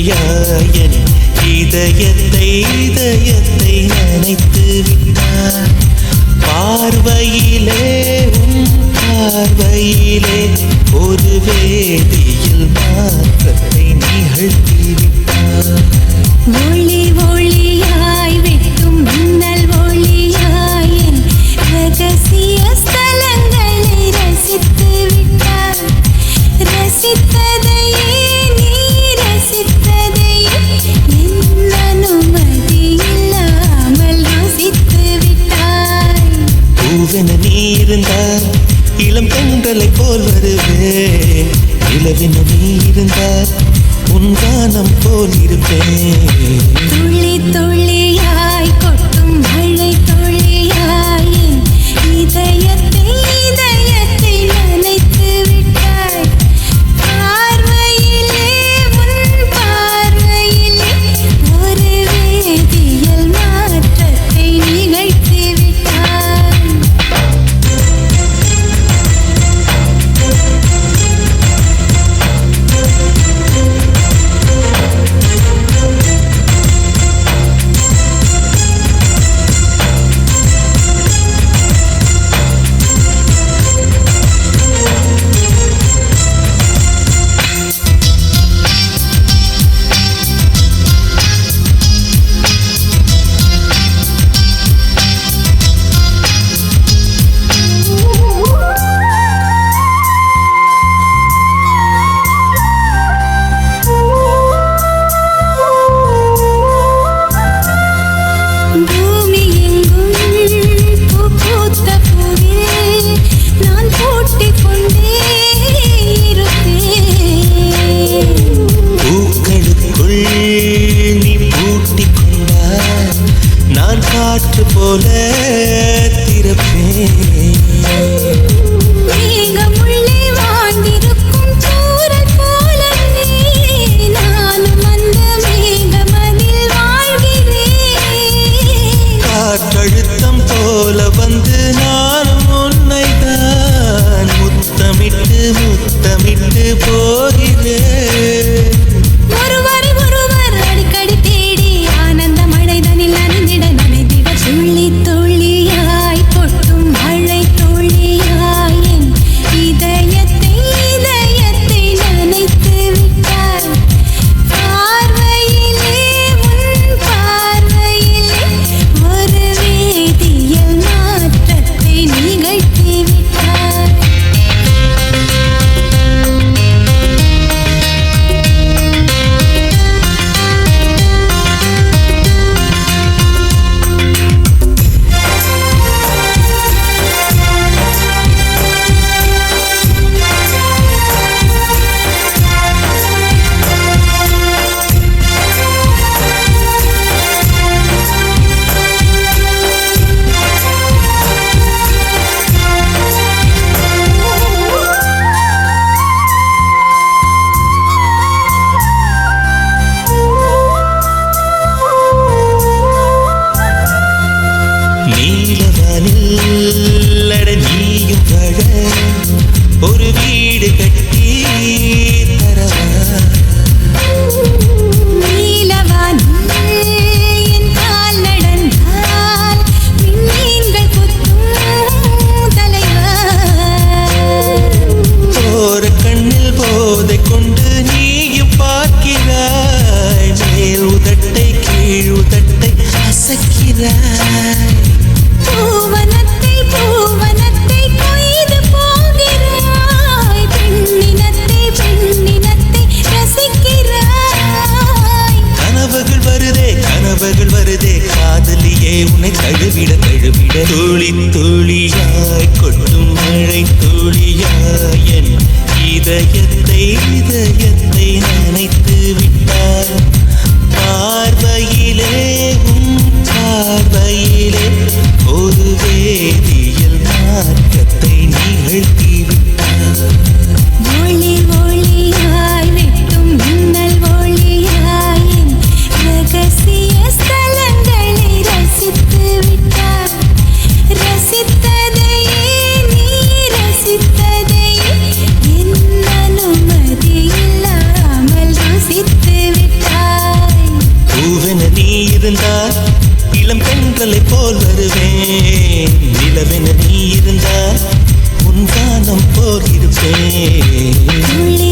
துளியாயன் இதயத்தை நனைத்து விட்டார். பார்வையிலே பார்வையிலே ஒரு வேதியில் மாற்றத்தை நிகழ்த்தி விட்டார். ஒளி ஒளியாய் வெட்டும் மின்னல் ஒளியாயின் ரகசிய ஸ்தலங்களை ரசித்து விட்டார். ரசித்ததையே நீ ரசித்ததையே என் அனுமதி இல்லாமல் ருசித்து விட்டாய். பூவென நீ இருந்தால் இளம் பெண்களை போல் வருவேன். நிலவென நீ இருந்தால் உன் கானம் போல் இருப்பேன். துளி துளியாய் கொட்டும் மழை துளியாய் இதயத்தை நனைத்து விட்டாய். பார்வையிலே உன் பார்வையிலே ஒரு வேதியியல் மாற்றத்தை நிகழ்த்தி விட்டாய். காற்று போல திறப்பேன். மேகமுள்ளே வாழ்ந்திருக்கும் சூரன் போலவே நானும் அந்த மேகமதில் வாழ்கிறேன். காற்றழுத்தம் போல வந்து நானும் உன்னைத்தான் முத்தமிட்டு முத்தமிட்டு போகிறேன். ஒருவரை ஒருவர் அடிக்கடி தேடி ஆனந்த மழைதனில் நனைந்திட நனைந்திட துளி துளியாய் கொட்டும் மழை துளியாய் என் இதயத்தை நனைத்து விட்டாய். பார்வையிலே உன் பார்வையிலே ஒரு வேதியியல் மாற்றத்தை நிகழ்த்தி விட்டாய். நீயும் வாழ ஒரு வீடு கட்டி தரவா. நீலவானில் என் கால் நடந்தால் விண்மீன்கள் கொத்தும் தலைவா. போற கண்ணில் போதை கொண்டு நீயும் பார்க்கிறாய். மேல் உதட்டை கீழ் உதட்டை அசைக்கிறாய். பூவனத்தை கொய்து போகிறாய். பெண்ணினத்தை ரசிக்கிறாய். கனவுகள் வருதே காதலியே உன்னை தழுவிட துளி துளியாய் கொட்டும் மழை துளியாய் என் இதயத்தை நனைத்து விட்டார். பார்வையிலே பார்வையிலே ஒரு வேதியியல் மாற்றத்தை நிகழ்த்தி விட்டார். ஒளி ஒளியாய் வெட்டும் மின்னல் ஒளியாயின் ரகசிய ஸ்தலங்களை ரசித்து விட்டார். ரசித்ததையே நீ ரசித்ததையே என் அனுமதி இல்லாமல் ருசித்து விட்டார். தென்றலை போல் வருவேன் நிலவென நீ இருந்தால் உன் கானம் போல் இருப்பேன் துளி